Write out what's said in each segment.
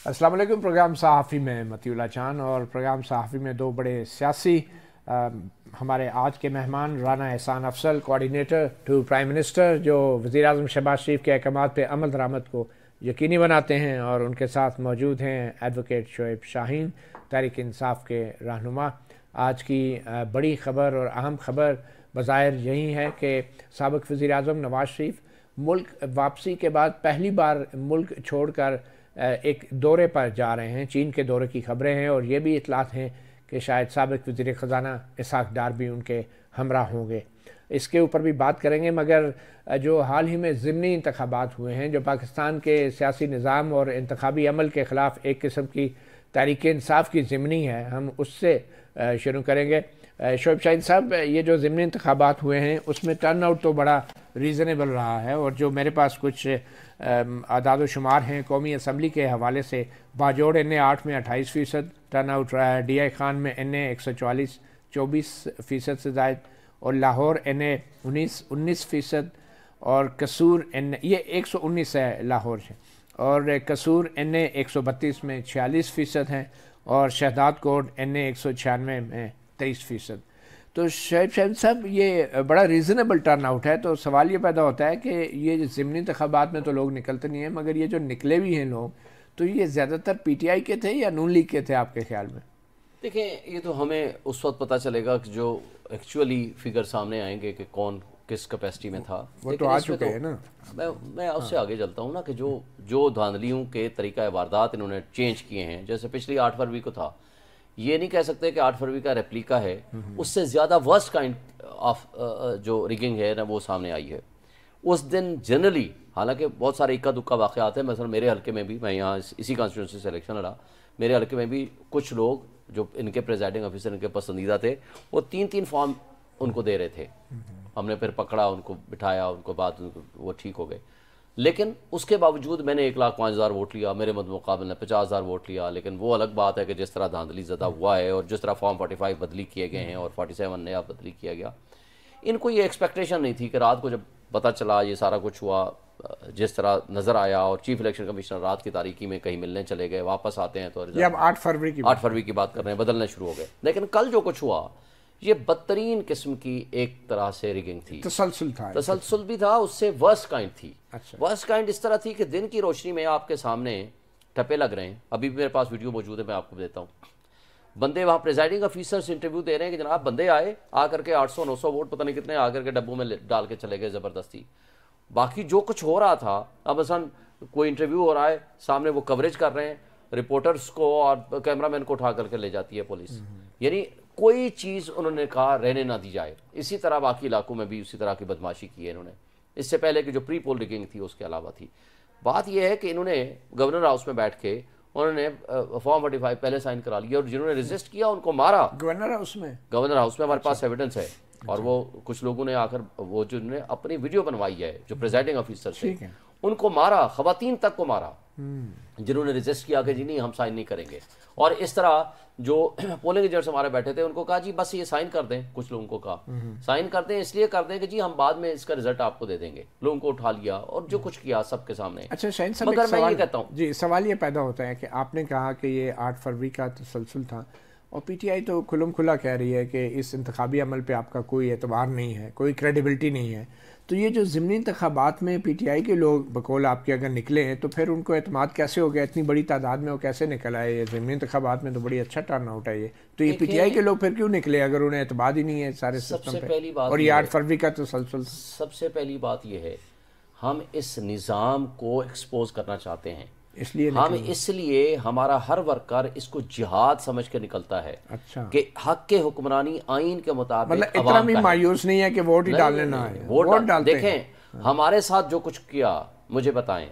अस्सलाम वालेकुम। प्रोग्राम सहाफ़ी में मतीउल्लाह चांद और प्रोग्राम सहाफ़ी में दो बड़े सियासी हमारे आज के मेहमान Rana Ehsan Afzal, coordinator to prime minister, जो वज़ीर आज़म शहबाज शरीफ के अहकामात पे अमल दरामद को यकीनी बनाते हैं, और उनके साथ मौजूद हैं एडवोकेट शोएब शाहीन, तहरीक इंसाफ के रहनुमा। आज की बड़ी ख़बर और अहम ख़बर बज़ाहिर यही है कि साबिक़ वज़ीर आज़म नवाज़ शरीफ मुल्क वापसी के बाद पहली बार मुल्क छोड़कर एक दौरे पर जा रहे हैं। चीन के दौरे की खबरें हैं और ये भी इतलात हैं कि शायद साबिक़ वज़ीर ख़ज़ाना इसहाक़ डार भी उनके हमरा होंगे। इसके ऊपर भी बात करेंगे, मगर जो हाल ही में ज़िमनी इंतख़ाबात हुए हैं, जो पाकिस्तान के सियासी निज़ाम और इंतख़ाबी अमल के ख़िलाफ़ एक किस्म की तहरीक इंसाफ की ज़िमनी है, हम उससे शुरू करेंगे। शोएब शाहीन साहब, ये जो ज़िमनी इंतख़ाबात हुए हैं उसमें टर्न आउट तो बड़ा रीज़नेबल रहा है, और जो मेरे पास कुछ आदाद शुमार हैं कौमी असम्बली के हवाले से, बाजोड़ NA 8 में 28% टर्न आउट रहा है, DI खान में NA 144 24% से ज़ायद, और लाहौर NA 19% और कसूर NA ये 119 है लाहौर से, और कसूर NA 132 में 46% हैं, और शहदाद कोट NA 196 में 23%। तो शोएब शाहीन साहब, ये बड़ा रीज़नेबल टर्न आउट है, तो सवाल ये पैदा होता है कि ये ज़िमनी इंतख़ाबात में तो लोग निकलते नहीं हैं, मगर ये जो निकले भी हैं लोग, तो ये ज़्यादातर PTI के थे या नून लीग के थे आपके ख्याल में? देखें, ये तो हमें उस वक्त पता चलेगा कि जो एक्चुअली फिगर सामने आएंगे कि कौन किस कैपेसिटी में था। वो तो आ चुके हैं ना। मैं उससे आगे चलता हूँ ना कि जो धांधलियों के तरीक़ा वारदात इन्होंने चेंज किए हैं, जैसे पिछली 8 फरवरी को था, ये नहीं कह सकते कि 8 फरवरी का रेप्लिका है, उससे ज़्यादा वर्स्ट काइंड ऑफ जो रिगिंग है ना वो सामने आई है उस दिन। जनरली हालांकि बहुत सारे इक्का दुक्का वाक़यात हैं, मसलन मेरे हल्के में भी, मैं यहाँ इसी कॉन्स्टिट्यूंसी से इलेक्शन लड़ा, मेरे हल्के में भी कुछ लोग जो इनके प्रेजाइडिंग ऑफिसर इनके पसंदीदा थे, वो 3-3 फॉर्म उनको दे रहे थे। हमने फिर पकड़ा, उनको बिठाया, उनको बाद वो ठीक हो गए। लेकिन उसके बावजूद मैंने 1,05,000 वोट लिया, मेरे मुकाबले ने 50,000 वोट लिया। लेकिन वो अलग बात है कि जिस तरह धांधली ज़्यादा हुआ है और जिस तरह फॉर्म 45 बदली किए गए हैं और 47 नया बदली किया गया, इनको ये एक्सपेक्टेशन नहीं थी कि रात को जब पता चला ये सारा कुछ हुआ, जिस तरह नज़र आया, और चीफ इलेक्शन कमिश्नर रात की तारीकी में कहीं मिलने चले गए, वापस आते हैं तो अब 8 फरवरी की बात कर रहे हैं, बदलने शुरू हो गए। लेकिन कल जो कुछ हुआ, ये बदतरीन किस्म की एक तरह से रिगिंग थी, तसलसल भी था, उससे वर्स्ट काइंड थी। अच्छा। वर्स्ट काइंड इस तरह थी कि दिन की रोशनी में आपके सामने टप्पे लग रहे हैं, अभी भी मेरे पास वीडियो मौजूद है, मैं आपको देता हूँ। बंदे वहाँ प्रेजाइडिंग ऑफिसर से इंटरव्यू दे रहे हैं कि जनाब बंदे आए, आकर के 800-900 वोट पता नहीं कितने आकर के डब्बों में डाल के चले गए ज़बरदस्ती। बाकी जो कुछ हो रहा था, अब मसलन कोई इंटरव्यू हो रहा है, सामने वो कवरेज कर रहे हैं, रिपोर्टर्स को और कैमरामैन को उठा करके ले जाती है पुलिस। यानी कोई चीज़ उन्होंने कहा रहने ना दी जाए। इसी तरह बाकी इलाकों में भी उसी तरह की बदमाशी की है इन्होंने। इससे पहले कि जो प्री पोल रिगिंग थी उसके अलावा थी। बात यह है कि इन्होंने गवर्नर हाउस में बैठ के उन्होंने फॉर्म 45 पहले साइन करा लिया, और जिन्होंने रेजिस्ट किया उनको मारा। गवर्नर हाउस में हमारे पास एविडेंस है, और वो कुछ लोगों ने आकर वो जिन्होंने अपनी वीडियो बनवाई है, जो प्रेजाइडिंग ऑफिसर से, उनको मारा, खवातीन तक को मारा, जिन्होंने रेजिस्ट किया कि जी नहीं हम साइन नहीं करेंगे। और इस तरह जो पोलिंग एजेंट्स हमारे बैठे थे उनको कहा जी बस ये साइन कर दें, कुछ लोगों को कहा साइन कर दें, इसलिए कर दें कि जी हम बाद में इसका रिजल्ट आपको दे देंगे। लोगों को उठा लिया और जो कुछ किया सबके सामने। अच्छा शाहीन साहब, मगर मैं ये कहता हूँ जी, सवाल ये पैदा होता है कि आपने कहा कि ये 8 फरवरी का तसलसल था, और PTI तो खुलम खुला कह रही है कि इस इंतखाबी अमल पे आपका कोई एतबार नहीं है, कोई क्रेडिबिलिटी नहीं है। तो ये जो ज़िमनी इंतखाबात में PTI के लोग बकौल आपके अगर निकले हैं, तो फिर उनको एतमाद कैसे हो गया? इतनी बड़ी तादाद में वो कैसे निकल आए? ये ज़िमनी इंतखाबात में तो बड़ी अच्छा टर्न आउट है ये, तो ये PTI के लोग फिर क्यों निकले अगर उन्हें एतमाद ही नहीं है सारे सिस्टम पे? और ये 8 फरवरी का तसलसल। सबसे पहली बात यह है, हम इस निज़ाम को एक्सपोज करना चाहते हैं, इसलिए हमारा हर वर्कर इसको जिहाद समझ के निकलता है। अच्छा। कि हक के हुक्मरानी आइन के मुताबिक, मतलब इतना भी मायूस नहीं है कि वोट ही डालने ना आए, वोट डालते हैं। देखें हमारे साथ जो कुछ किया, मुझे बताएं,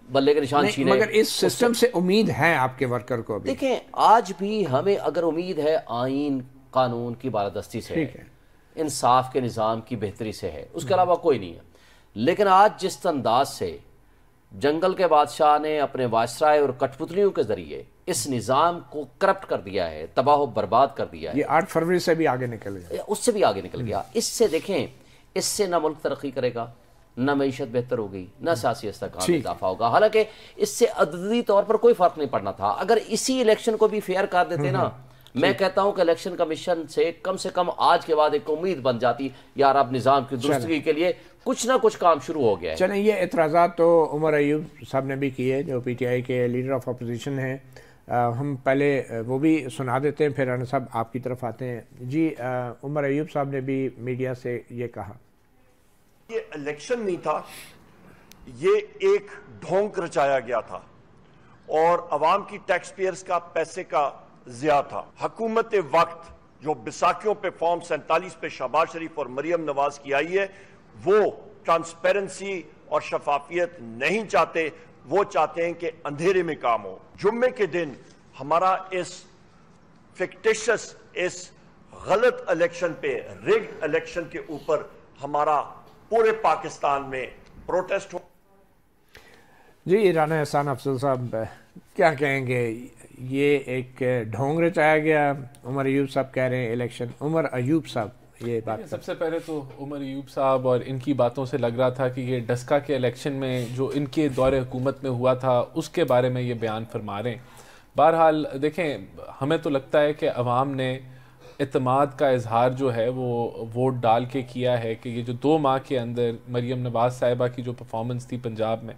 बल्ले के निशान छीने, मगर इस सिस्टम से उम्मीद है आपके वर्कर को अभी? देखें, आज भी हमें अगर उम्मीद है आइन कानून की बालादस्ती से है, इंसाफ के निज़ाम की बेहतरी से है, उसके अलावा कोई नहीं है। लेकिन आज जिस अंदाज से जंगल के बादशाह ने अपने वायसराय और कठपुतलियों के जरिए इस निज़ाम को करप्ट कर दिया है, तबाह बर्बाद कर दिया है, ये 8 फरवरी से भी आगे निकल गया, उससे भी आगे निकल गया। इससे देखें, इससे ना मुल्क तरक्की करेगा, ना मईशत बेहतर हो गई, ना सियासी इस्तेहकाम में इजाफा होगा। हालांकि इससे अददी तौर पर कोई फर्क नहीं पड़ना था। अगर इसी इलेक्शन को भी फेयर कर देते ना, मैं कहता हूं कि इलेक्शन कमीशन से कम आज के बाद एक उम्मीद बन जाती, यार अब निज़ाम की दुरुस्तगी के लिए कुछ ना कुछ काम शुरू हो गया है। चलें, ये एतराज़ात तो उमर अयूब साहब ने भी किए, जो PTI के लीडर ऑफ अपोजिशन हैं। हम पहले वो भी सुना देते हैं, फिर राना साहब आपकी तरफ आते हैं। जी, उमर अयूब साहब ने भी मीडिया से ये कहा, ये इलेक्शन नहीं था, ये एक ढोंग रचाया गया था और अवाम की टैक्स पेयर्स का पैसे का ज़िया था। हुकूमत वक्त जो बिसाखियों पे फॉर्म 47 पे शहबाज शरीफ और मरियम नवाज की आई है, वो ट्रांसपेरेंसी और शफाफियत नहीं चाहते, वो चाहते हैं कि अंधेरे में काम हो। जुम्मे के दिन हमारा इस फिक्टिशियस, इस गलत इलेक्शन पे, रिग्ड इलेक्शन के ऊपर हमारा पूरे पाकिस्तान में प्रोटेस्ट हो। जी, राना एहसान अफजल साहब क्या कहेंगे? ये एक ढोंग रचाया गया, उमर अयूब साहब कह रहे हैं इलेक्शन। उमर अयूब साहब ये बात, सबसे पहले तो उमर अयूब साहब और इनकी बातों से लग रहा था कि ये डस्का के इलेक्शन में जो इनके दौरे हुकूमत में हुआ था उसके बारे में ये बयान फरमा रहे हैं। बहरहाल देखें, हमें तो लगता है कि अवाम ने इत्मीनान का इजहार जो है वो वोट डाल के किया है कि ये जो 2 माह के अंदर मरियम नवाज साहिबा की जो परफॉर्मेंस थी पंजाब में,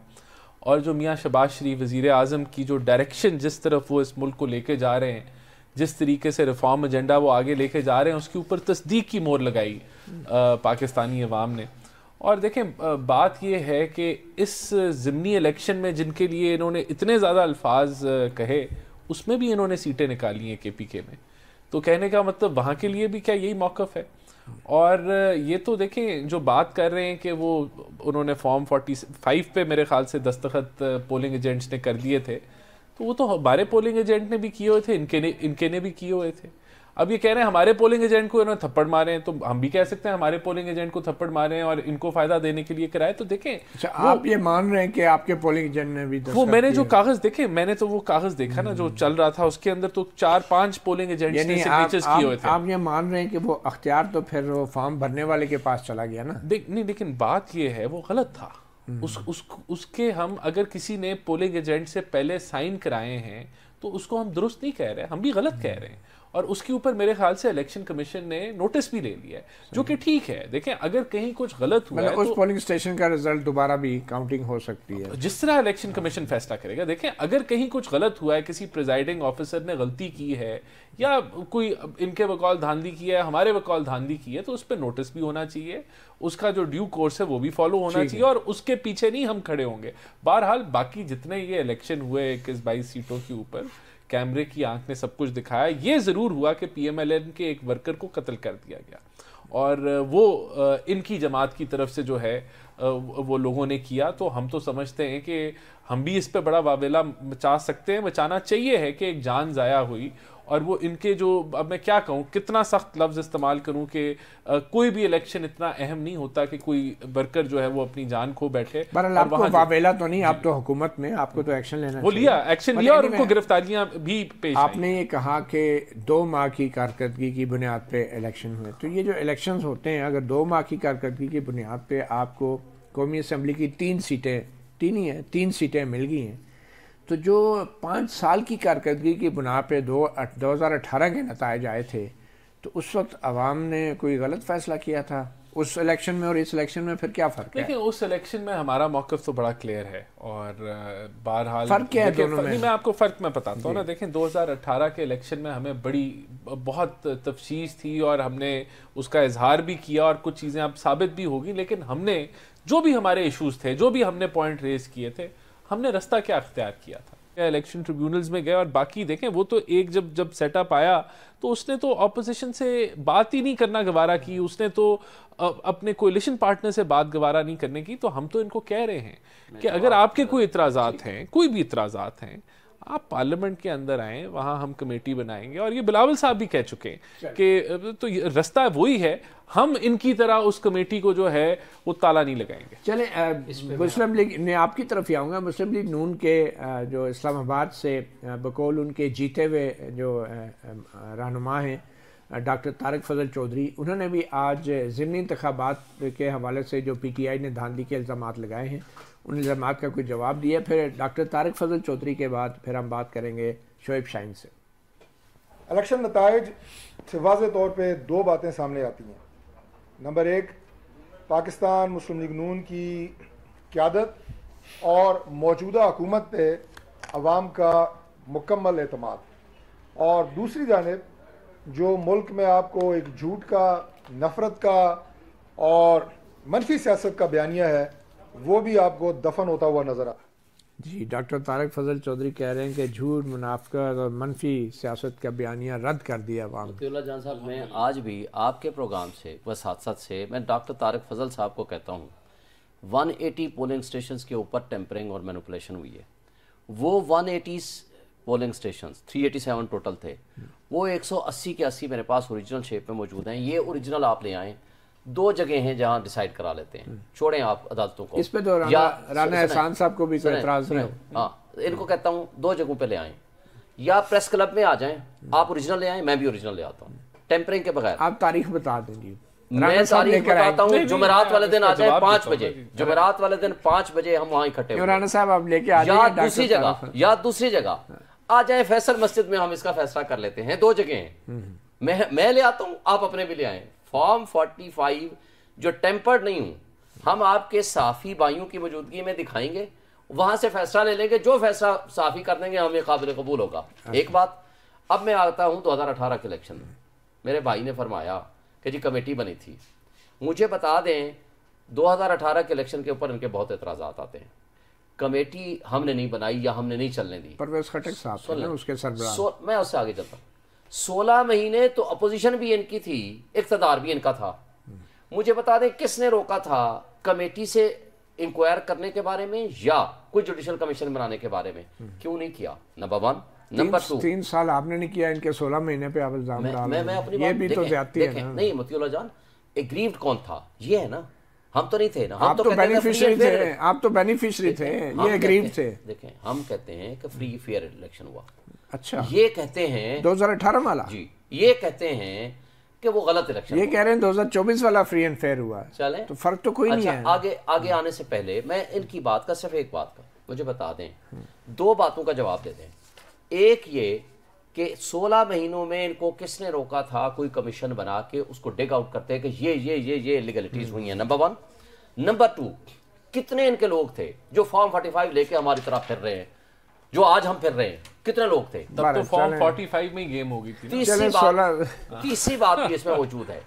और जो मियाँ शहबाज शरीफ वज़ीर आज़म की जो डायरेक्शन, जिस तरफ वो इस मुल्क को लेके जा रहे हैं, जिस तरीके से रिफॉर्म एजेंडा वो आगे लेके जा रहे हैं, उसके ऊपर तस्दीक की मोहर लगाई पाकिस्तानी अवाम ने। और देखें, बात ये है कि इस ज़िमनी इलेक्शन में जिनके लिए इन्होंने इतने ज़्यादा अल्फाज कहे, उसमें भी इन्होंने सीटें निकाली हैं KPK में। तो कहने का मतलब वहाँ के लिए भी क्या यही मौक़िफ़ है? और ये तो देखें, जो बात कर रहे हैं कि वो उन्होंने फॉर्म 45 पे मेरे ख्याल से दस्तखत पोलिंग एजेंट्स ने कर दिए थे, तो वो तो हमारे पोलिंग एजेंट ने भी किए हुए थे, इनके ने भी किए हुए थे। अब ये कह रहे हैं हमारे पोलिंग एजेंट को इन्होंने थप्पड़ मारे हैं, तो हम भी कह सकते हैं हमारे पोलिंग एजेंट को थप्पड़ मारे हैं और इनको फायदा देने के लिए कराए। तो देखें, अच्छा, आप ये मान रहे हैं कि आपके पोलिंग एजेंट ने भी वो मैंने जो कागज देखे, मैंने तो वो कागज देखा ना जो चल रहा था, उसके अंदर तो 4-5 पोलिंग एजेंट ने सिग्नेचर्स किए हुए थे। आप ये मान रहे हैं कि वो अख्तियार तो फिर वो फॉर्म भरने वाले के पास चला गया ना? नहीं, लेकिन बात ये है वो गलत था। उसके हम अगर किसी ने पोलिंग एजेंट से पहले साइन कराए हैं तो उसको हम दुरुस्त नहीं कह रहे, हम भी गलत कह रहे हैं। और उसके ऊपर मेरे ख्याल से इलेक्शन कमीशन ने नोटिस भी ले लिया है, जो कि ठीक है। देखें, अगर कहीं कुछ गलत हुआ है उस पोलिंग स्टेशन का रिजल्ट दोबारा भी काउंटिंग हो सकती है, जिस तरह इलेक्शन कमीशन फैसला करेगा। देखें, अगर कहीं कुछ गलत हुआ है, किसी प्रिजाइडिंग ऑफिसर ने गलती की है या कोई इनके बकौल धांधली की है, हमारे बकौल धांधली की है, तो उस पर नोटिस भी होना चाहिए, उसका जो ड्यू कोर्स है वो भी फॉलो होना चाहिए, और उसके पीछे नहीं हम खड़े होंगे। बहरहाल बाकी जितने ये इलेक्शन हुए 21-22 सीटों के ऊपर, कैमरे की आंख ने सब कुछ दिखाया। ये ज़रूर हुआ कि PMLN के एक वर्कर को कत्ल कर दिया गया, और वो इनकी जमात की तरफ से जो है वो लोगों ने किया। तो हम तो समझते हैं कि हम भी इस पे बड़ा वावेला मचा सकते हैं, मचाना चाहिए है कि एक जान ज़ाया हुई। और वो इनके जो, अब मैं क्या कहूँ, कितना सख्त लफ्ज़ इस्तेमाल करूँ कि कोई भी इलेक्शन इतना अहम नहीं होता कि कोई वर्कर जो है वो अपनी जान खो बैठे। आपको वावेला तो नहीं, आप तो हुकूमत में, आपको तो एक्शन लेना वो लिया, एक्शन लिया, और उनको गिरफ्तारियां भी पेश। आपने ये कहा कि 2 माह की कारकर्दगी की बुनियाद पे इलेक्शन हुए, तो ये जो इलेक्शंस होते हैं, अगर 2 माह की कारकर्दगी की बुनियाद पे आपको कौमी असम्बली की 3 सीटें मिल गई हैं, तो जो 5 साल की कारकर्दगी की बुनियाद पे 2018 के नताइज आए थे, तो उस वक्त अवाम ने कोई गलत फैसला किया था उस इलेक्शन में और इस इलेक्शन में? फिर क्या फ़र्क है? देखिए, उस इलेक्शन में हमारा मौक़िफ़ तो बड़ा क्लियर है, और बहरहाल फ़र्क क्या है दोनों में? मैं आपको फ़र्क मैं बताता हूँ ना। देखें, 2018 के इलेक्शन में हमें बहुत तफशीश थी और हमने उसका इजहार भी किया, और कुछ चीज़ें अब साबित भी होगी, लेकिन हमने जो भी हमारे इशूज़ थे, जो भी हमने पॉइंट रेज किए थे, हमने रास्ता क्या अख्तियार किया था। इलेक्शन ट्रिब्यूनल्स में गए, और बाकी देखें, वो तो एक जब सेटअप आया तो उसने तो ऑपोजिशन से बात ही नहीं करना गवारा की, उसने तो अपने कोलिशन पार्टनर से बात गवारा नहीं करने की। तो हम तो इनको कह रहे हैं कि अगर आपके कोई इतराज़ात हैं, कोई भी इतराज़ात हैं, आप पार्लियामेंट के अंदर आएँ, वहाँ हम कमेटी बनाएंगे। और ये बिलावल साहब भी कह चुके हैं कि तो रास्ता वही है, हम इनकी तरह उस कमेटी को जो है वो ताला नहीं लगाएंगे। चलें, मुस्लिम लीग ने आपकी तरफ ही आऊँगा। मुस्लिम लीग नून के जो इस्लामाबाद से बकौल उनके जीते हुए जो रहनुमा हैं डॉक्टर तारिक फजल चौधरी, उन्होंने भी आज ज़िमनी इंतखाबात के हवाले से जो PTI ने धांधली के इल्ज़ामात लगाए हैं उन इल्ज़ामात का कोई जवाब दिया। फिर डॉक्टर तारिक फजल चौधरी के बाद फिर हम बात करेंगे शोएब शाहीन से। इलेक्शन नताइज से वाज़े तौर पे दो बातें सामने आती हैं। नंबर एक, पाकिस्तान मुस्लिम लीग नून की क़यादत और मौजूदा हुकूमत पे अवाम का मुकम्मल एतमाद, और दूसरी जानिब जो मुल्क में आपको एक झूठ का, नफ़रत का और मनफी सियासत का बयानिया है वो भी आपको दफन होता हुआ नज़र आ। जी, डॉक्टर तारिक फजल चौधरी कह रहे हैं कि झूठ, मुनाफिकत और मनफी सियासत का बयानिया रद्द कर दिया अवाम। अब्दुल्ला जान साहब, मैं आज भी आपके प्रोग्राम से व साथ से मैं डॉक्टर तारिक फजल साहब को कहता हूँ 180 पोलिंग स्टेशंस के ऊपर टेम्परिंग और मैनिपुलेशन हुई है। वो 180 पोलिंग स्टेशंस 387 टोटल थे, वो 180 के 80 मेरे पास ओरिजिनल शेप में मौजूद हैं। ये ओरिजिनल आप ले आएँ। दो जगह हैं जहां डिसाइड करा लेते हैं, छोड़ें आप अदालतों को। इस पे तो राना एहसान साहब को भी कोई एतराज नहीं। हाँ, इनको कहता हूँ दो जगहों पे ले आएं, या प्रेस क्लब में आ जाएं, आप ओरिजिनल ले आएं, मैं भी ओरिजिनल ले आता हूँ टेम्परिंग के बगैर। आप तारीख बता देंगे। मैं तारीख बताता हूँ, जुमेरात वाले दिन आ जाए 5 बजे, जुमेरात वाले दिन 5 बजे हम वहाँ इकट्ठे हो। राना साहब आप लेके आ जाए, या दूसरी जगह आ जाए, फैसल मस्जिद में हम इसका फैसला कर लेते हैं। दो जगह हैं, मैं ले आता हूँ, आप अपने भी ले आए। फॉर्म 45 जो टेम्पर्ड नहीं हूं, हम आपके साफी भाइयों की मौजूदगी में दिखाएंगे, वहां से फैसला ले लेंगे। जो फैसला साफी कर देंगे हमें काबिल कबूल होगा। एक बात, अब मैं आता हूं 2018 के इलेक्शन में। मेरे भाई ने फरमाया कि जी कमेटी बनी थी। मुझे बता दें 2018 के इलेक्शन के ऊपर इनके बहुत एतराज़ात आते हैं। कमेटी हमने नहीं बनाई या हमने नहीं चलने दी। परवेज खटक साहब उसके सरबराह। मैं उससे आगे चलता हूँ। 16 महीने तो अपोजिशन भी इनकी थी, इक़्तिदार भी इनका था। मुझे बता दें किसने रोका था कमेटी से इंक्वायर करने के बारे में या कोई जुडिशल कमीशन बनाने के बारे में? क्यों नहीं किया? नंबर 1। नंबर 2, 3 साल आपने नहीं किया, इनके 16 महीने पे आप इल्जाम डाल रहे हैं। ये भी तो ज्यादती है ना। नहीं मतियुल्लाह जान, एग्रीव्ड कौन था? ये है ना, हम तो नहीं थे ना। आप तो बेनिफिशियरी थे, आप तो बेनिफिशियरी थे, ये एग्रीव्ड थे। देखें, हम कहते हैं कि फ्री फेयर इलेक्शन हुआ। अच्छा, ये कहते हैं 2018 वाला। जी, ये कहते हैं कि वो गलत इलेक्शन। ये कह रहे हैं 2024 वाला फ्री एंड फेयर हुआ। चले, तो फर्क तो कोई नहीं है। आगे आने से पहले मैं इनकी बात का, सिर्फ एक बात का मुझे बता दें, दो बातों का जवाब दे दें। एक ये कि 16 महीनों में इनको किसने रोका था कोई कमीशन बना के उसको डिग आउट करते हैं कि ये इलीगलिटीज हुई हैं। नंबर 1। नंबर 2, कितने इनके लोग थे जो फॉर्म 45 लेके हमारी तरफ फिर रहे हैं, जो आज हम फिर रहे हैं? कितने लोग थे? तब तो फॉर्म 45 में गेम हो गई थी। तीसरी बात भी इसमें मौजूद है,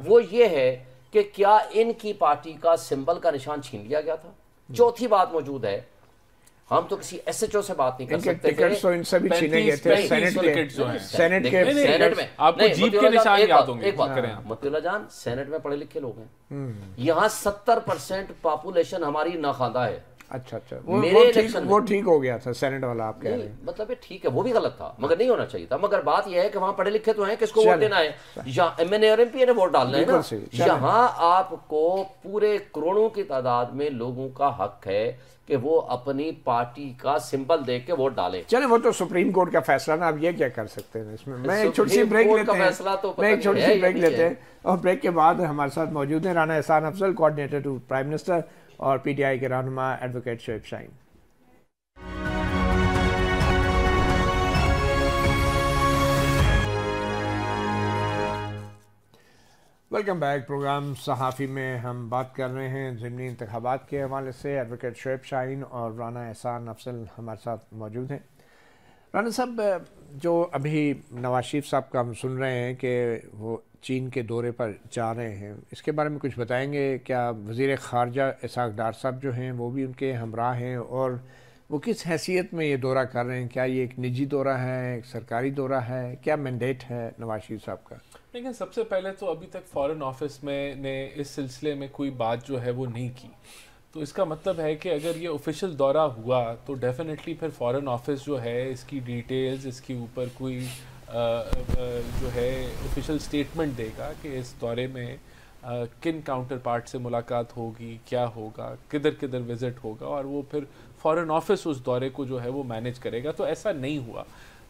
वो ये है कि क्या इनकी पार्टी का सिंबल का निशान छीन लिया गया था? चौथी बात मौजूद है, हम तो किसी SHO से बात नहीं कर सकते। टिकट्स तो इनसे भी छीने गए थे सेनेट में। आपको जीप के निशान याद होंगे। एक बात करें मतियुल्लाह जान, सेनेट में पढ़े लिखे लोग हैं। यहाँ 70% पॉपुलेशन हमारी नाखादा है। अच्छा, वो ठीक हो गया था सेनेट वाला, आप कह रहे हैं। मतलब ठीक है, वो भी गलत था मगर नहीं होना चाहिए था। मगर बात यह है कि वहां पढ़े लिखे तो हैं, किसको वोट देना है? यहाँ MNA और MP ने वोट डालना है ना। यहाँ आपको पूरे करोड़ों की तादाद में लोगों का हक है कि वो अपनी पार्टी का सिंबल देख के वोट डाले। चले, वो तो सुप्रीम कोर्ट का फैसला ना, अब ये क्या कर सकते हैं इसमें। मैं एक छोटी सी ब्रेक लेते हैं और ब्रेक के बाद हमारे साथ मौजूद हैं Rana Ehsan Afzal, coordinator to prime minister, और PTI के रहनुमा advocate Shoaib Shaheen. Welcome back. Programme सहाफ़ी में हम बात कर रहे हैं ज़िमनी इंतखाबात के हवाले से। एडवोकेट शोएब शाहीन और राना एहसान अफजल हमारे साथ मौजूद हैं। राना साहब, जो अभी नवाज शरीफ साहब का हम सुन रहे हैं कि वो चीन के दौरे पर जा रहे हैं, इसके बारे में कुछ बताएंगे? क्या वज़ीर ख़ारजा इसहाक़ डार साहब जो हैं वो भी उनके हमरा हैं, और वो किस हैसियत में ये दौरा कर रहे हैं? क्या ये एक निजी दौरा है, एक सरकारी दौरा है? क्या मैंडेट है नवाज शरीफ साहब का? लेकिन सबसे पहले तो अभी तक फ़ॉरेन ऑफिस में ने इस सिलसिले में कोई बात जो है वो नहीं की, तो इसका मतलब है कि अगर ये ऑफिशियल दौरा हुआ तो डेफिनेटली फिर फ़ॉरेन ऑफिस जो है इसकी डिटेल्स, इसके ऊपर कोई जो है ऑफिशियल स्टेटमेंट देगा कि इस दौरे में किन काउंटर पार्ट से मुलाकात होगी, क्या होगा, किधर किधर विज़िट होगा, और वो फिर फ़ॉरेन ऑफिस उस दौरे को जो है वो मैनेज करेगा। तो ऐसा नहीं हुआ।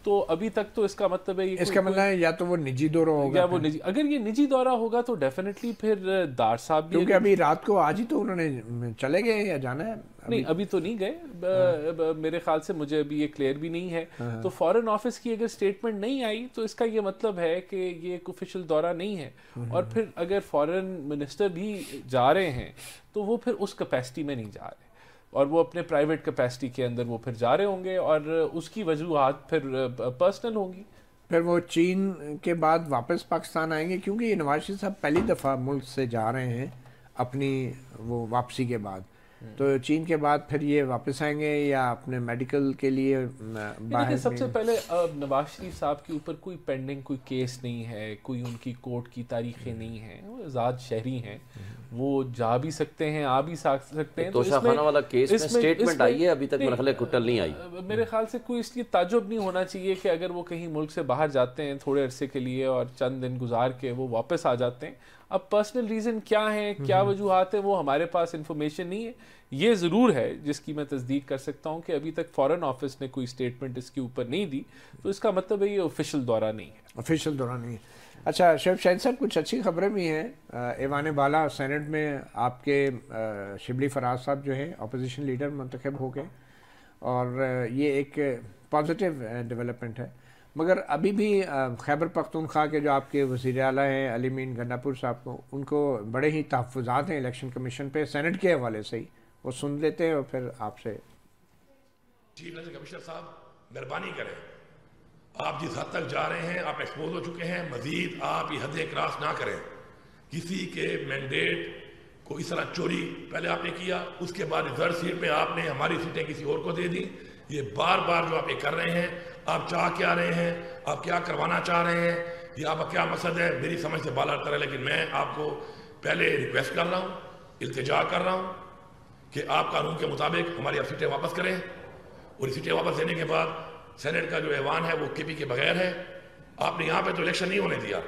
तो अभी तक तो इसका मतलब है ये इसका मतलब है या तो वो निजी दौरा होगा, या वो निजी, अगर ये निजी दौरा होगा तो डेफिनेटली फिर दार साहब भी, क्योंकि अभी रात को आज ही तो उन्होंने चले गए या जाना है नहीं अभी तो नहीं गए, मेरे ख्याल से मुझे अभी ये क्लियर भी नहीं है। तो फॉरेन ऑफिस की अगर स्टेटमेंट नहीं आई तो इसका ये मतलब है कि ये एक ऑफिशियल दौरा नहीं है। और फिर अगर फॉरेन मिनिस्टर भी जा रहे हैं तो वो फिर उस कैपेसिटी में नहीं जा रहे, और वो अपने प्राइवेट कैपेसिटी के अंदर वो फिर जा रहे होंगे, और उसकी वजूहात फिर पर्सनल होंगी। फिर वो चीन के बाद वापस पाकिस्तान आएंगे, क्योंकि ये नवाज शरीफ साहब पहली दफ़ा मुल्क से जा रहे हैं अपनी वो वापसी के बाद, तो चीन के बाद फिर ये वापस आएंगे या अपने मेडिकल के लिए बाहर? सबसे पहले नवाज शरीफ साहब के ऊपर कोई पेंडिंग कोई केस नहीं है, कोई उनकी कोर्ट की तारीखें नहीं हैं, वो आज़ाद शहरी हैं, वो जा भी सकते हैं आ भी सकते हैं। तो शाहखाना वाला केस में स्टेटमेंट आई है, अभी तक मेरे ख्याल कुटल नहीं आई। मेरे ख्याल से कोई इसलिए ताज्जुब नहीं होना चाहिए कि अगर वो कहीं मुल्क से बाहर जाते हैं थोड़े अरसे के लिए और चंद दिन गुजार के वो वापस आ जाते हैं। अब पर्सनल रीज़न क्या है, क्या वजूहात है, वो हमारे पास इंफॉर्मेशन नहीं है। ये ज़रूर है जिसकी मैं तस्दीक कर सकता हूँ कि अभी तक फॉरेन ऑफिस ने कोई स्टेटमेंट इसके ऊपर नहीं दी, तो इसका मतलब है ये ऑफिशियल दौरा नहीं है। ऑफिशियल दौरा नहीं है। अच्छा शेफ शाहिद साहब, कुछ अच्छी खबरें भी हैं। ऐवान बाला सेनेट में आपके शिबली फराज साहब जो है अपोजिशन लीडर मुंतखब हो गए, और ये एक पॉजिटिव डेवलपमेंट है। मगर अभी भी खैबर पख्तूनख्वा के जो आपके वज़ीर आला हैं अली मीन गंडापुर साहब को, उनको बड़े ही तहफ़्फ़ुज़ात हैं इलेक्शन कमीशन पे, सेनेट के हवाले से ही वो सुन लेते हैं और फिर आपसे। चीफ इलेक्शन कमिश्नर साहब मेहरबानी करें, आप जिस हद तक जा रहे हैं आप एक्सपोज हो चुके हैं, मजीद आप ये हदें क्रॉस ना करें। किसी के मैंडेट को इस तरह चोरी पहले आपने किया, उसके बाद रिजर्व सीट में आपने हमारी सीटें किसी और को दे दी। ये बार बार जो आप ये कर रहे हैं, आप चाह क्या रहे हैं, आप क्या करवाना चाह रहे हैं, ये आपका क्या मकसद है, मेरी समझ से बाला तर है। लेकिन मैं आपको पहले रिक्वेस्ट कर रहा हूँ, इल्तिजा कर रहा हूँ कि आप कानून के मुताबिक हमारी अब सीटें वापस करें, और सीटें वापस देने के बाद सेनेट का जो ऐवान है वो केपी के बगैर है। आपने यहाँ पे तो इलेक्शन नहीं होने दिया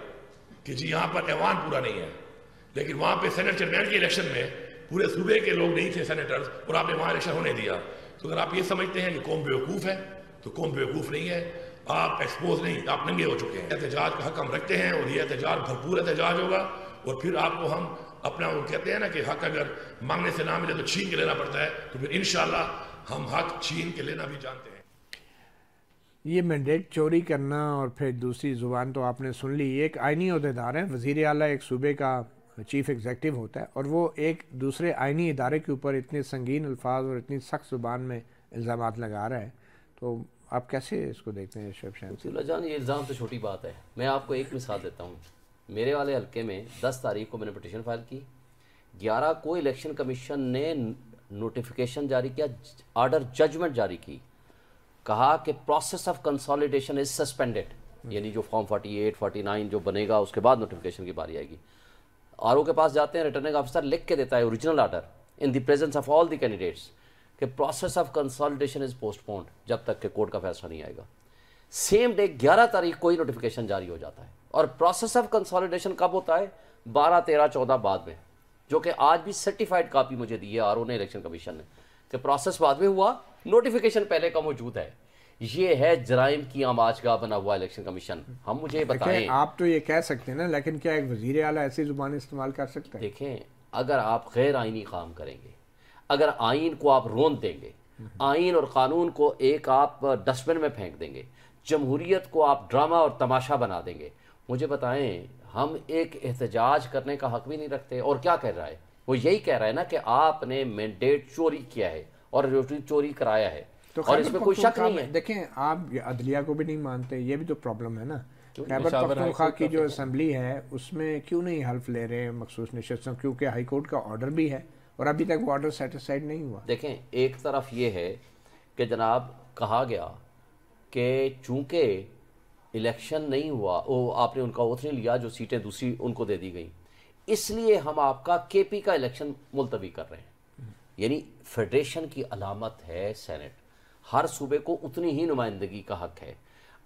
कि जी यहाँ पर ऐवान पूरा नहीं है, लेकिन वहाँ पे सेनेट चेयरमैन के इलेक्शन में पूरे सूबे के लोग नहीं थे सेनेटर्स, और आपने वहाँ इलेक्शन होने दिया। तो अगर आप ये समझते हैं कि कौम बेवकूफ़ है तो कौम बेवकूफ़ नहीं है, आप एक्सपोज नहीं, आप नंगे हो चुके हैं। एहतजाज का हक हम रखते हैं, और ये एहतजाज भरपूर एहतजाज होगा, और फिर आपको हम अपना वो कहते हैं ना कि हक अगर मांगने से ना मिले तो छीन के लेना पड़ता है, तो फिर इंशाल्लाह हम हक छीन के लेना भी जानते हैं। ये मैंडेट चोरी करना और फिर दूसरी ज़ुबान तो आपने सुन ली। एक आइनी अहदेदार है, वज़ीर आला एक सूबे का चीफ एग्जीक्यूटिव होता है, और वो एक दूसरे आइनी इदारे के ऊपर इतने संगीन अल्फाज और इतनी सख्त ज़ुबान में इल्ज़ामात लगा रहा है, तो आप कैसे इसको देखते हैं शेफ शाहिद जान? ये इल्ज़ाम तो छोटी बात है। मैं आपको एक मिसाल देता हूँ। मेरे वाले हल्के में 10 तारीख को मैंने पिटीशन फाइल की, 11 को इलेक्शन कमीशन ने नोटिफिकेशन जारी किया, ऑर्डर जजमेंट जारी की, कहा कि process of consolidation is suspended, यानी जो फॉर्म 48, 49 जो बनेगा उसके बाद नोटिफिकेशन की बारी आएगी। आरओ के पास जाते हैं, रिटर्निंग ऑफिसर लिख के देता है original order in the presence of all the candidates कि process of consolidation is postponed जब तक कि कोर्ट का फैसला नहीं आएगा। सेम डे 11 तारीख को ही नोटिफिकेशन जारी हो जाता है, और प्रोसेस ऑफ कंसोलिडेशन कब होता है? 12, 13, 14 बाद में, जो कि आज भी सर्टिफाइड कॉपी मुझे दी है आरओ ने, इलेक्शन कमीशन ने, कि प्रोसेस बाद में हुआ, नोटिफिकेशन पहले का मौजूद है। ये है जराइम की आमाजगाह बना हुआ इलेक्शन कमीशन। हम मुझे बताएं, आप तो ये कह सकते हैं ना, लेकिन क्या एक वज़ीर आला ऐसी ज़ुबान इस्तेमाल कर सकता है? देखें, अगर आप गैर आइनी काम करेंगे, अगर आइन को आप रोन देंगे, आइन और कानून को एक आप डस्टबिन में फेंक देंगे, जमहूरियत को आप ड्रामा और तमाशा बना देंगे, मुझे बताएं, हम एक एहतजाज करने का हक भी नहीं रखते। और क्या कह रहा है वो? यही कह रहा है ना कि आपने मैंडेट चोरी किया है और चोरी कराया है, तो और इसमें कोई शक नहीं है। देखें, आप अदलिया को भी नहीं मानते, ये भी तो प्रॉब्लम है ना। खैबर पख्तूनख्वा की जो असेंबली है उसमें क्यों नहीं हल्फ ले रहे हैं मखसूस नशस्तों? क्योंकि हाई कोर्ट का ऑर्डर भी है और अभी तक वो ऑर्डर सेटिस्फाइड नहीं हुआ। देखें, एक तरफ ये है कि जनाब कहा गया कि चूंकि इलेक्शन नहीं हुआ, वो आपने उनका ओथ नहीं लिया, जो सीटें दूसरी उनको दे दी गई, इसलिए हम आपका केपी का इलेक्शन मुलतवी कर रहे हैं। यानी फेडरेशन की अलामत है सेनेट, हर सूबे को उतनी ही नुमाइंदगी का हक है।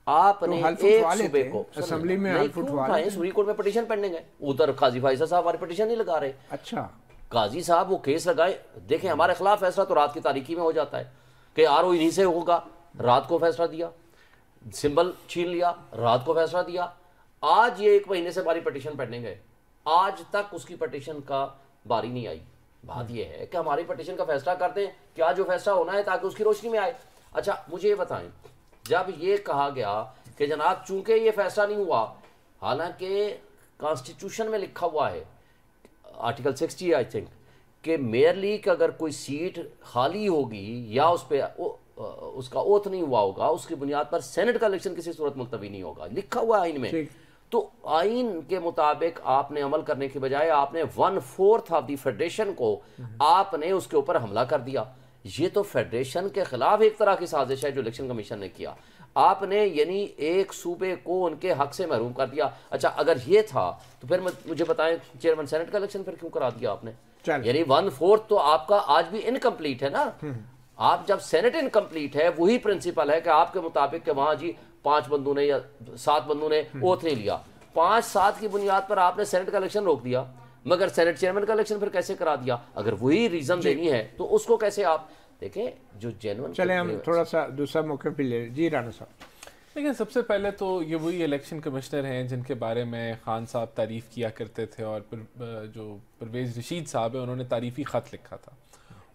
आपने तो एक सूबे को असेंबली में सुप्रीम कोर्ट में पिटीशन पेंडिंग है, उधर काजी फैसल साहब हमारी पिटीशन नहीं लगा रहे। अच्छा, काजी साहब वो केस लगाए, देखें हमारे खिलाफ फैसला तो रात की तारीखी में हो जाता है कि आरओ इन्हीं से होगा, रात को फैसला दिया। सिंबल छीन लिया, रात को फैसला दिया। आज ये 1 महीने से हमारी पटिशन पेंडिंग है, आज तक उसकी पटिशन का बारी नहीं आई। बात ये है कि हमारी पटिशन का फैसला कर दें, क्या जो फैसला होना है ताकि उसकी रोशनी में आए। अच्छा मुझे ये बताएं, जब ये कहा गया कि जनाब चूंकि ये फैसला नहीं हुआ, हालांकि कॉन्स्टिट्यूशन में लिखा हुआ है आर्टिकल 60 आई थिंक कि मेयर लीग अगर कोई सीट खाली होगी या उस पर उसका ओथ नहीं हुआ होगा, उसकी बुनियाद पर सेनेट का इलेक्शन किसी सूरत मुलतवी नहीं होगा, लिखा हुआ आइन में। तो आइन के मुताबिक आपने अमल करने के बजाय आपने 1/4 ऑफ द फेडरेशन को आपने उसके ऊपर हमला कर दिया। ये तो फेडरेशन के खिलाफ एक तरह की साजिश है जो इलेक्शन कमीशन ने किया। आपने यानी एक सूबे को उनके हक से महरूम कर दिया। अच्छा अगर ये था तो फिर मुझे बताएं चेयरमैन सेनेट का इलेक्शन फिर क्यों करा दिया आपने? यानी 1/4 तो आपका आज भी इनकम्प्लीट है ना। आप जब सेनेट इनकम्प्लीट है, वही प्रिंसिपल है कि आपके मुताबिक कि वहां जी 5 बंदों ने या 7 बंदों ने ओथ नहीं लिया, 5-7 की बुनियाद पर आपने सेनेट का इलेक्शन रोक दिया, मगर सेनेट चेयरमैन का इलेक्शन फिर कैसे करा दिया? अगर वही रीजन देनी है तो उसको कैसे आप देखें जो जेन्युइन। चले हम थोड़ा सा दूसरा मौके पे ले। जी राणा साहब, लेकिन सबसे पहले तो ये वही इलेक्शन कमिश्नर हैं जिनके बारे में खान साहब तारीफ़ किया करते थे, और जो परवेज़ रशीद साहब है उन्होंने तारीफ़ी ख़त लिखा था,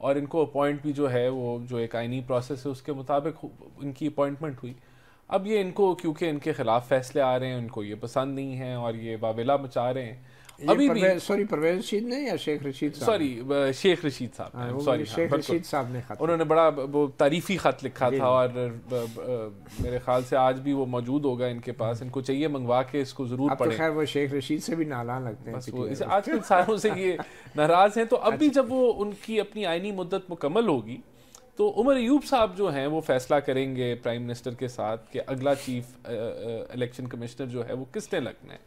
और इनको अपॉइंट भी जो है वो जो एक आइनी प्रोसेस है उसके मुताबिक इनकी अपॉइंटमेंट हुई। अब ये इनको क्योंकि इनके खिलाफ फैसले आ रहे हैं, इनको ये पसंद नहीं है और ये वावेला मचा रहे हैं। अभी भी सॉरी परवेज रशीद ने या शेख रशीद साहब? सॉरी शेख रशीद साहब, सॉरी शेख रशीद साहब ने उन्होंने बड़ा वो तारीफी खत लिखा था, और मेरे ख्याल से आज भी वो मौजूद होगा इनके पास, इनको चाहिए मंगवा के इसको जरूर पढ़ें। तो खैर वो शेख रशीद से भी नालान लगते हैं, आजकल सारों से ये नाराज हैं। तो अब भी जब वो उनकी अपनी आईनी मुद्दत मुकम्मल होगी तो उमर अयूब साहब जो हैं वो फैसला करेंगे प्राइम मिनिस्टर के साथ कि अगला चीफ इलेक्शन कमिश्नर जो है वो किसने लगना है।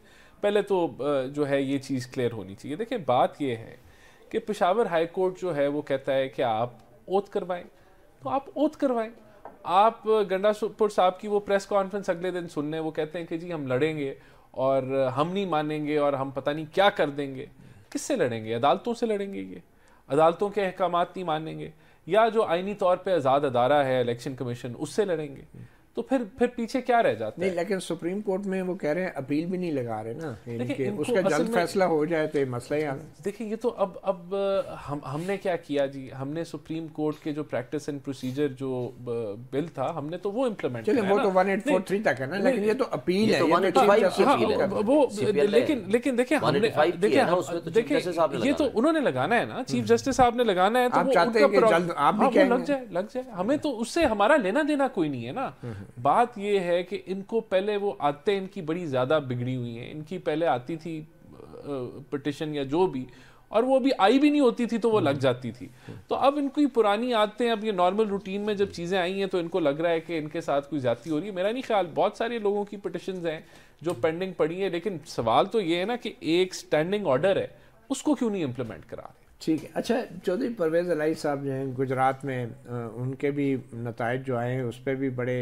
पहले तो जो है ये चीज़ क्लियर होनी चाहिए। देखिए बात ये है कि पेशावर हाई कोर्ट जो है वो कहता है कि आप ओथ करवाएं, तो आप ओथ करवाएं। आप गंडापुर साहब की वो प्रेस कॉन्फ्रेंस अगले दिन सुनने, वो कहते हैं कि जी हम लड़ेंगे और हम नहीं मानेंगे और हम पता नहीं क्या कर देंगे। किससे लड़ेंगे? अदालतों से लड़ेंगे। ये अदालतों के अहकामात नहीं मानेंगे, या जो आईनी तौर पे आज़ाद अदारा है इलेक्शन कमीशन उससे लड़ेंगे। तो फिर पीछे क्या रह जाता नहीं, है? लेकिन सुप्रीम कोर्ट में वो कह रहे हैं अपील भी नहीं लगा रहे ना, इनके उसका जल्द फैसला हो जाए तो ये मसला ही आ। देखिए ये तो अब हमने क्या किया जी, हमने सुप्रीम कोर्ट के जो प्रैक्टिस एंड प्रोसीजर जो बिल था हमने तो वो इम्प्लीमेंट किया। वो तो 1843 तक है ना, लेकिन ये तो अपील है, वो लेकिन देखिए ये तो उन्होंने लगाना है ना, चीफ जस्टिस साहब ने लगाना है, तो आप चाहते हैं कि जल्द आप भी लग जाए। हमें तो उससे हमारा लेना देना कोई नहीं है ना। बात ये है कि इनको पहले वो आते इनकी बड़ी ज़्यादा बिगड़ी हुई हैं। इनकी पहले आती थी पिटिशन या जो भी, और वो भी आई भी नहीं होती थी तो वो लग जाती थी। तो अब इनकी पुरानी आदतें, अब ये नॉर्मल रूटीन में जब चीज़ें आई हैं तो इनको लग रहा है कि इनके साथ कोई ज्यादती हो रही है। मेरा नहीं ख्याल, बहुत सारे लोगों की पिटिशंस हैं जो पेंडिंग पड़ी है, लेकिन सवाल तो ये है ना कि एक स्टैंडिंग ऑर्डर है उसको क्यों नहीं इम्प्लीमेंट करा रहे। ठीक है। अच्छा चौधरी परवेज़ इलाही साहब जो हैं गुजरात में, उनके भी नताइज जो आए हैं उस पर भी बड़े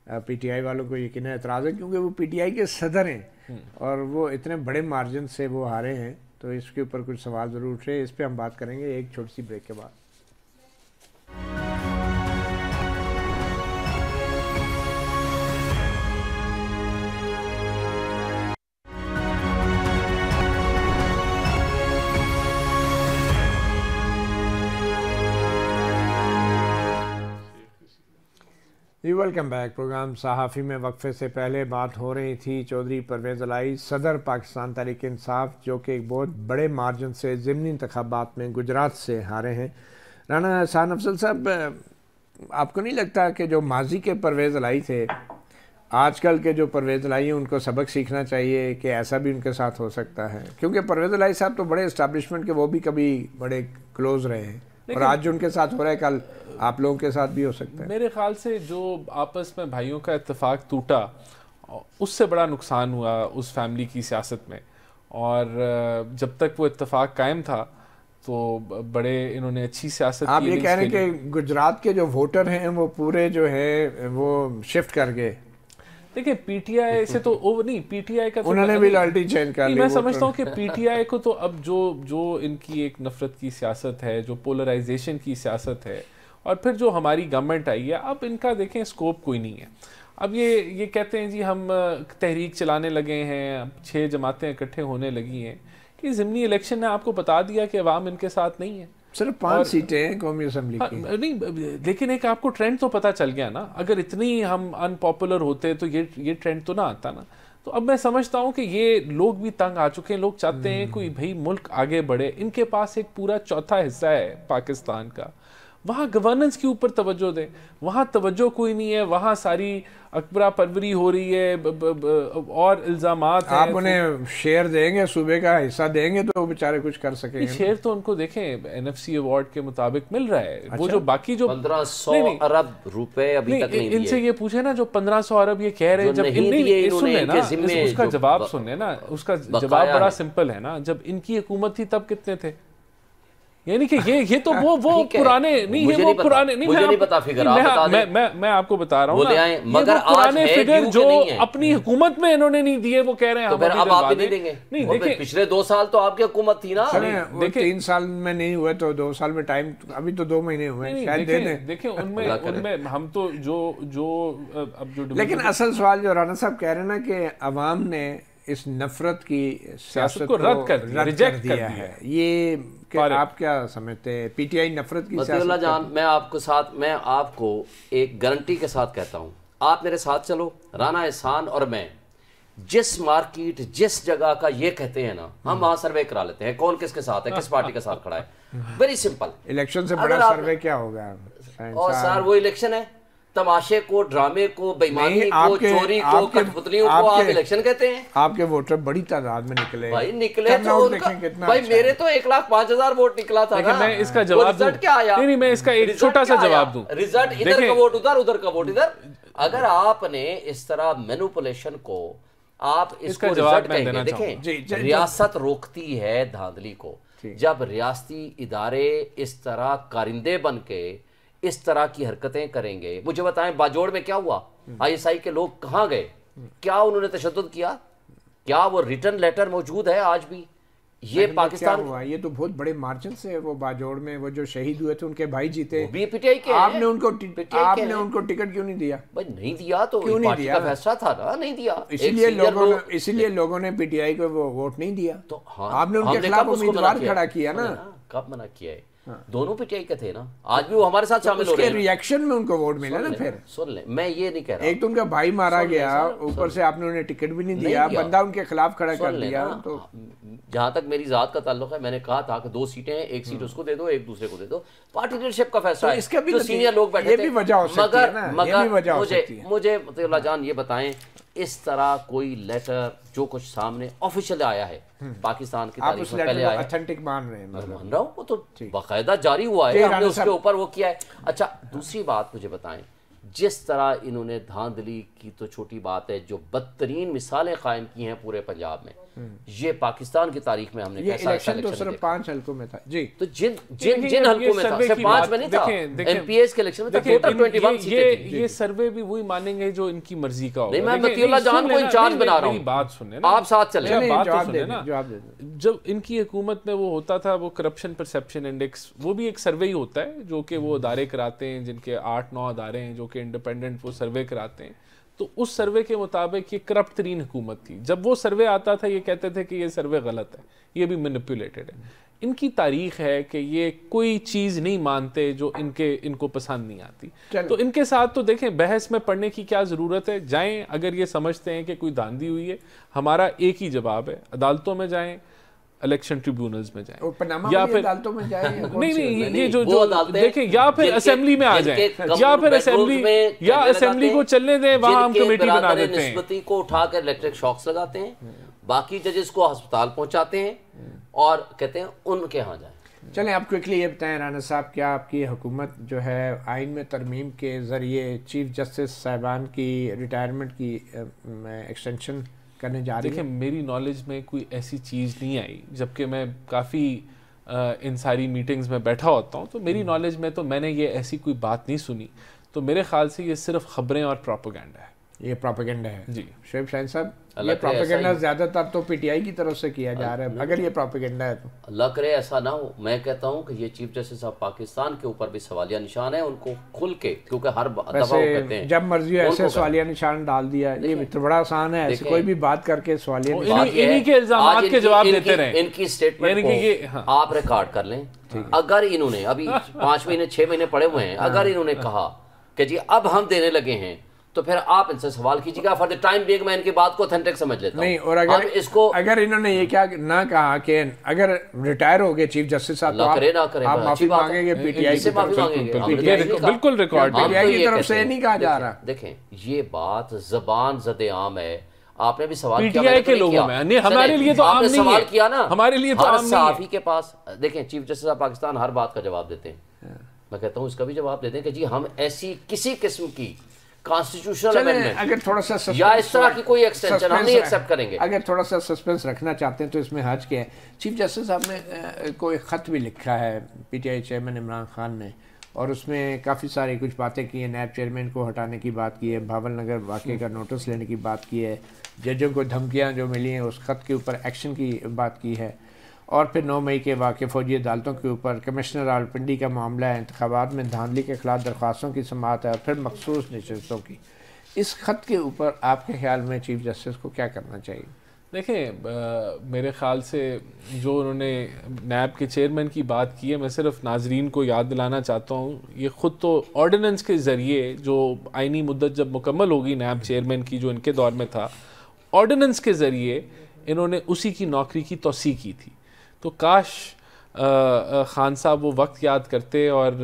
पीटीआई वालों को यकीन एतराज़ है, क्योंकि वो पीटीआई के सदर हैं और वो इतने बड़े मार्जिन से वो हारे हैं, तो इसके ऊपर कुछ सवाल ज़रूर उठे। इस पर हम बात करेंगे एक छोटी सी ब्रेक के बाद। जी वेलकम बैक। प्रोग्राम सहाफ़ी में वक्फे से पहले बात हो रही थी चौधरी परवेज़ इलाही सदर पाकिस्तान तहरीक इंसाफ, जो कि एक बहुत बड़े मार्जिन से ज़िमनी इंतखाबात में गुजरात से हारे हैं। राना एहसान अफजल साहब, आपको नहीं लगता कि जो माजी के परवेज़ इलाही थे, आजकल के जो परवेज़ इलाही हैं उनको सबक सीखना चाहिए कि ऐसा भी उनके साथ हो सकता है? क्योंकि परवेज़ इलाही साहब तो बड़े इस्टेब्लिशमेंट के वो भी कभी बड़े क्लोज़ रहे हैं, और आज जो उनके साथ हो रहा है कल आप लोगों के साथ भी हो सकता है। मेरे ख्याल से जो आपस में भाइयों का इत्तेफाक टूटा उससे बड़ा नुकसान हुआ उस फैमिली की सियासत में, और जब तक वो इत्तेफाक कायम था तो बड़े इन्होंने अच्छी सियासत की। आप ये कह रहे हैं कि गुजरात के जो वोटर हैं वो पूरे जो है वो शिफ्ट कर गए? देखिए पीटीआई से तो ओवर नहीं, पीटीआई का तो उन्होंने भी लॉयल्टी चेंज कर ली। मैं समझता हूँ कि पीटीआई को तो अब जो इनकी एक नफरत की सियासत है, जो पोलराइजेशन की सियासत है, और फिर जो हमारी गवर्नमेंट आई है, अब इनका देखें स्कोप कोई नहीं है। अब ये कहते हैं जी हम तहरीक चलाने लगे हैं, अब 6 जमातें इकट्ठे होने लगी हैं कि ज़िमनी इलेक्शन ने आपको बता दिया कि अवाम इनके साथ नहीं है। सिर्फ 5 सीटें हैं कौमी असम्बली की। नहीं, लेकिन एक आपको ट्रेंड तो पता चल गया ना। अगर इतनी हम अनपॉपुलर होते तो ये ट्रेंड तो ना आता ना। तो अब मैं समझता हूँ कि ये लोग भी तंग आ चुके हैं, लोग चाहते हैं कोई भाई मुल्क आगे बढ़े। इनके पास एक पूरा चौथा हिस्सा है पाकिस्तान का, वहाँ गवर्नेंस के ऊपर तवज्जो दें। वहाँ तवज्जो कोई नहीं है, वहाँ सारी अकबरा परवरी हो रही है और इल्ज़ामात हैं। आप उन्हें शेयर देंगे, सूबे का हिस्सा देंगे तो वो बेचारे कुछ कर सकेंगे। शेयर तो उनको देखें NFC अवार्ड के मुताबिक मिल रहा है। अच्छा? वो जो बाकी जो 1500 अरब रुपए अभी तक नहीं दिए। इनसे ये पूछे ना जो 1500 अरब ये कह रहे हैं, जब सुन लेना उसका जवाब सुन लेना, उसका जवाब बड़ा सिंपल है ना। जब इनकी हुकूमत थी तब कितने थे? यानी कि ये तो वो पुराने नहीं है, वो पुराने नहीं, मुझे नहीं पता फिगर, आप बता दें। मैं आपको बता रहा हूँ ना, मगर पुराने फिगर जो अपनी हुकूमत में इन्होंने नहीं दिए वो कह रहे हैं तो फिर अब आप भी नहीं देंगे। नहीं देखिए, पिछले 2 साल तो आपकी हुकूमत थी ना। देखिए 3 साल में नहीं हुए तो 2 साल में टाइम, अभी तो 2 महीने हुए शायद दे दें। देखिए उनमें हम तो जो लेकिन असल सवाल जो राना साहब कह रहे हैं ना कि अवाम ने इस नफरत की सियासत को रद्द कर दिया है, ये आप क्या समझते हैं? PTI नफरत की सियासत जान, मैं आपको एक गारंटी के साथ कहता हूं, आप मेरे साथ चलो, राना एहसान और मैं जिस मार्केट जिस जगह का ये कहते हैं ना, हम वहां सर्वे करा लेते हैं कौन किसके साथ है, किस पार्टी के साथ खड़ा है। Very simple. इलेक्शन से बड़ा सर्वे क्या होगा? और सर वो इलेक्शन है, तमाशे को, ड्रामे को, बेईमानी को, चोरी को, कठपुतलियों को आप इलेक्शन कहते हैं। आपके वोटर बड़ी तादाद में निकले भाई, निकले तो भाई मेरे तो 1,05,000 वोट निकला था ना। मैं इसका जवाब रिजल्ट क्या आया? नहीं, मैं इसका एक छोटा सा जवाब दूं। रिजल्ट इधर का वोट उधर, उधर का वोट इधर। अगर आपने इस तरह मैनिपुलेशन को आप इसको रिजल्ट कहेंगे, देखें रियासत रोकती है धांधली को। जब रियासती इदारे इस तरह कारिंदे बन के इस तरह की हरकतें करेंगे, मुझे बताएं बाजोड़ में क्या हुआ? ISI के लोग कहां गए? क्या उन्होंने तशद्दुद किया? क्या वो रिटर्न लेटर मौजूद है आज भी? ये पाकिस्तान हुआ, ये तो बहुत बड़े मार्जिन से वो बाजोड़ में वो जो शहीद हुए थे उनके भाई जीते, PTI के आपने उनको टिकट क्यों नहीं दिया? भाई नहीं दिया तो क्यों नहीं दिया? फैसला था ना, नहीं दिया। इसीलिए लोगों ने PTI को वो वोट नहीं दिया। तो हाँ, आपने उनके खिलाफ उम्मीदवार खड़ा किया ना। कब मना किया है? दोनों PTI के थे ना, आज भी वो हमारे साथ शामिल हो रहे हैं। रिएक्शन में उनको वोट मिला ना। फिर सुन ले, मैं ये नहीं कह रहा, एक तो उनका भाई मारा गया, ऊपर से आपने उन्हें टिकट भी नहीं दिया, बंदा उनके खिलाफ खड़ा कर दिया। तो जहां तक मेरी जात का ताल्लुक है, मैंने कहा था कि 2 सीटें हैं, 1 सीट उसको दे दो, 1 दूसरे को दे दो। पार्टी लीडरशिप का फैसला है, इसका भी सीनियर लोग बैठे थे। मगर मुझे मतलब जान ये बताएं, इस तरह कोई लेटर जो कुछ सामने ऑफिशियल आया है पाकिस्तान की तारीख में पहले आया, ऑथेंटिक मान रहे हैं? मान रहा हूँ, वो तो बाकायदा जारी हुआ है, हमने उसके ऊपर वो किया है। अच्छा, दूसरी बात मुझे बताएं, जिस तरह इन्होंने धांधली की तो छोटी बात है, जो बदतरीन मिसालें कायम की हैं पूरे पंजाब में, ये पाकिस्तान की तारीख में हमने कैसा इलेक्शन तो सिर्फ 5 हलकों में था जी। तो जिन हलकों में था, सिर्फ 5 में नहीं था, MPs के इलेक्शन में था, टोटल 21 सीटें थी। ये सर्वे भी वही मानेंगे जो इनकी मर्जी का होगा। नहीं, मैं मतीउल्लाह जान को इंचार्ज बना रहा हूं, बात सुनने ना, आप साथ चले, बात तो सुनने ना। जब इनकी हुकूमत में वो होता था, वो करप्शन परसेप्शन इंडेक्स, वो भी एक सर्वे ही होता है जो कि वो अदारे कराते हैं, जिनके 8-9 अदारे हैं जो कि इंडिपेंडेंट वो सर्वे कराते हैं। तो उस सर्वे के मुताबिक ये करप्ट तरीन हुकूमत थी। जब वो सर्वे आता था, ये कहते थे कि ये सर्वे गलत है, ये भी मैनिपुलेटेड है। इनकी तारीख है कि ये कोई चीज़ नहीं मानते जो इनको पसंद नहीं आती। तो इनके साथ तो देखें, बहस में पढ़ने की क्या ज़रूरत है? जाएं, अगर ये समझते हैं कि कोई धांधली हुई है, हमारा एक ही जवाब है, अदालतों में जाएं, इलेक्शन ट्रिब्यूनल्स में जाएं, या फिर अदालतों में जाएं। नहीं, ये जो देखें, या फिर असेंबली में आ जाएं, या फिर असेंबली को चलने दें, वहां हम कमेटी बना देते हैं। निस्बती को उठाकर इलेक्ट्रिक शॉक्स लगाते हैं, बाकी जजेस को अस्पताल पहुंचाते हैं और कहते हैं उनके यहाँ जाएं। चलें, आप क्विकली ये बताएं राना साहब, क्या आपकी हुकूमत जो है आइन में तरमीम के ज़रिए चीफ जस्टिस साहिबान की रिटायरमेंट की एक्सटेंशन करने जा रही है? देखिए, मेरी नॉलेज में कोई ऐसी चीज़ नहीं आई, जबकि मैं काफ़ी इन सारी मीटिंग्स में बैठा होता हूँ, तो मेरी नॉलेज में तो मैंने ये ऐसी कोई बात नहीं सुनी। तो मेरे ख्याल से ये सिर्फ ख़बरें और प्रोपेगेंडा है। ये प्रोपेगेंडा है जी। शोएब शाहीन साहब, ये अल्लाह करे ऐसा प्रोपेगेंडा ही- ज़्यादातर तो पीटीआई की तरफ से किया जा रहा है, अगर ये प्रोपेगेंडा है तो। अल्लाह करे ऐसा ना हो। मैं कहता हूँ कि ये चीफ जस्टिस साहब पाकिस्तान के ऊपर भी सवालिया निशान है, उनको खुल के, क्योंकि हर दफा वो कहते वैसे हैं जब मर्जी ऐसे उनको सवालिया निशान डाल दिया, ये तो बड़ा आसान है, ऐसे देखें, कोई भी बात करके सवालिया निशान। बात ये इन्हीं है, के इल्जामात आज के इनकी- जवाब इनकी- देते रहें। इनकी स्टेटमेंट यानी कि ये, को हाँ। आप रिकॉर्ड कर लें। अगर इन्होंने अभी 5 महीने 6 महीने पड़े हुए हैं, अगर इन्होंने कहा कि जी अब हम देने लगे हैं, तो फिर आप इनसे सवाल कीजिएगा। फॉर द टाइम बीइंग मैं इनकी बात को ऑथेंटिक समझ लेता हूं। नहीं, और अगर इसको अगर इन्होंने ये क्या ना कहा कि अगर रिटायर हो गए चीफ जस्टिस साहब, तो अल्लाह करे ना करे, आप अच्छी माफी बात है। मांगेंगे पीटीआई इनसे की माफी तरफ से? मांगेंगे। बिल्कुल, हमने ये नहीं कहा। बिल्कुल रिकॉर्ड हम तो पीटीआई की ये तरफ कहते से हैं, नहीं कहा जा रहा। देखें ये बात जबान ज़द आम है। आपने भी सवाल किया, पीटीआई मैंने तो के नहीं लोगों किया। में, नहीं, हमारे लिए तो आम आपने नहीं सवाल है। किया ना, हमारे लिए तो हर आम नहीं है। सहाफी के पास देखें, चीफ जस्टिस ऑफ पाकिस्तान हर बात का जवाब देते हैं। मैं कहता हूँ इसका भी जवाब देते हैं कि जी हम ऐसी किसी किस्म की कॉन्स्टिट्यूशनल चलें, अमेंडमेंट अगर थोड़ा सा या इस तरह की कोई एक्सटेंशन हम suspense नहीं है। एक्सेप्ट करेंगे। अगर थोड़ा सा सस्पेंस रखना चाहते हैं तो इसमें हर्ज क्या है। चीफ जस्टिस साहब ने कोई ख़त भी लिखा है पीटीआई चेयरमैन इमरान खान ने, और उसमें काफ़ी सारी कुछ बातें की हैं। नैब चेयरमैन को हटाने की बात की है, भावल नगर वाक़े का नोटिस लेने की बात की है, जजों को धमकियाँ जो मिली हैं उस ख़त के ऊपर एक्शन की बात की है, और फिर 9 मई के वाक़े फ़ौजी अदालतों के ऊपर कमिश्नर रावलपिंडी का मामला है, इंतखाबात में धांधली के ख़िलाफ़ दरख्वास्तों की समाअत है, और फिर मखसूस नशस्तों की। इस ख़त के ऊपर आपके ख्याल में चीफ जस्टिस को क्या करना चाहिए? देखें, मेरे ख़्याल से जो उन्होंने नैब के चेयरमैन की बात की है, मैं सिर्फ नाजरीन को याद दिलाना चाहता हूँ, ये ख़ुद तो ऑर्डिनेंस के ज़रिए जो आइनी मुद्दत जब मुकम्मल होगी नैब चेयरमैन की जो इनके दौर में था, ऑर्डिनेंस के ज़रिए इन्होंने उसी की नौकरी की तौसीह की थी। तो काश खान साहब वो वक्त याद करते और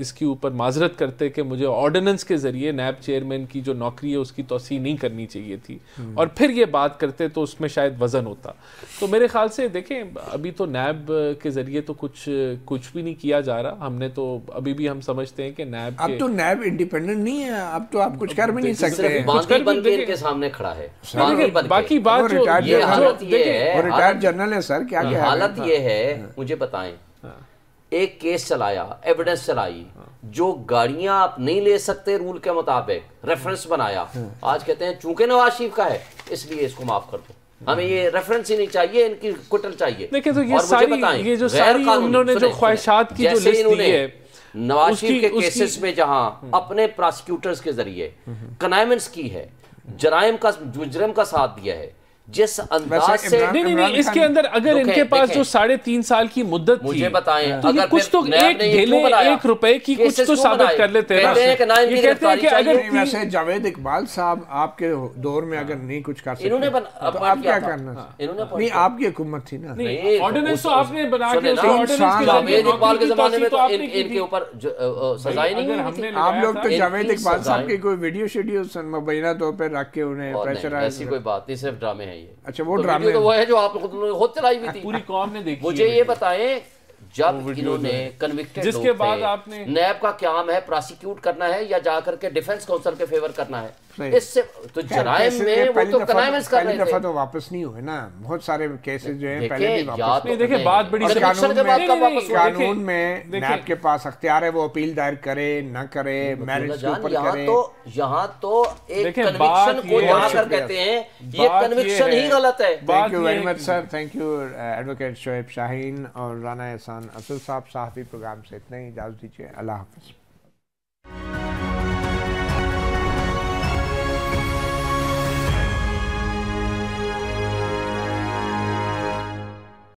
इसके ऊपर माजरत करते कि मुझे ऑर्डिनेंस के ज़रिए नैब चेयरमैन की जो नौकरी है उसकी तौसीह नहीं करनी चाहिए थी, और फिर ये बात करते तो उसमें शायद वज़न होता। तो मेरे ख्याल से देखें, अभी तो नैब के ज़रिए तो कुछ भी नहीं किया जा रहा। हमने तो अभी भी हम समझते हैं कि नैब अब तो नैब इंडिपेंडेंट नहीं है, अब तो आप कुछ कर भी नहीं सकते हैं। बाकी बन के इनके सामने खड़ा है। बाकी बात जो ये हालत ये है, वो रिटायर्ड जनरल है सर, क्या क्या हालत ये है, मुझे बताएं, एक केस चलाया, एविडेंस चलाई, जो गाड़ियां आप नहीं ले सकते रूल के मुताबिक, रेफरेंस बनाया, आज कहते हैं चूंकि नवाज शरीफ का है इसलिए इसको माफ कर दो, हमें ये रेफरेंस ही नहीं चाहिए, इनकी कुटल चाहिए। देखिए तो और मुझे बताएं, ये जो गैर सारी कानूनी, उन्होंने जो ख्वाहिशात की जो जैसे लिस्ट दी है, नवाज शरीफ के केसेस में जहां अपने प्रोसिक्यूटर्स के जरिए कनाइमेंट्स की है, जराइम का मुजरिम का साथ दिया है, जिस अंदाज से नहीं, इसके अंदर अगर इनके पास जो 3.5 साल की मुद्दत मुझे बताएं, तो ये कुछ तो एक ढेले ₹1 की कुछ तो साबित कर लेते हैं। कहते हैं कि ना इनकी गिरफ्तारी चाहिए। वैसे जावेद इकबाल साहब आपके दौर में अगर नहीं कुछ कर सकते इन्होंने तो आप क्या करना? नहीं, आपकी हुकूमत थी ना। ऑर्डिनेंस तो आपने बना के जावेद इकबाल के जमाने में तो इनके ऊपर सजाएं नहीं हुई। आप लोग तो जावेद इकबाल साहब की कोई वीडियो शेडियो मुबैना तौर पर रख के उन्हें प्रेशराइज, ऐसी कोई बात नहीं, सिर्फ ड्रामे हैं ये। अच्छा, वो तो ड्रामे तो वो है जो आप खुद चलाई हुई थी, पूरी कौम ने देखी। मुझे ये बताएं, जब इन्होंने कन्विक्टेड जिसके बाद आपने नैब का काम है प्रोसिक्यूट करना है या जाकर के डिफेंस काउंसिल के फेवर करना है, इससे तो जराइम में वो तो कनाइमेंट्स कर रहे थे। दफा तो वापस नहीं हुए ना, बहुत सारे केसेस जो हैं पहले भी वापस नहीं। देखिए बात बड़ी कानून में नैब के पास अख्तियार है, वो अपील दायर करे ना करे, मैरिज के ऊपर करे। यहाँ तो एक कन्विक्शन को जाकर कहते हैं ये कन्विक्शन ही गलत है। Thank you very much sir, thank you advocate Shoaib Shaheen और राना एहसान अफजल साहब। सहाफ़ी प्रोग्राम से इतना ही, इजाज़त दीजिए, अल्लाह हाफ़िज़।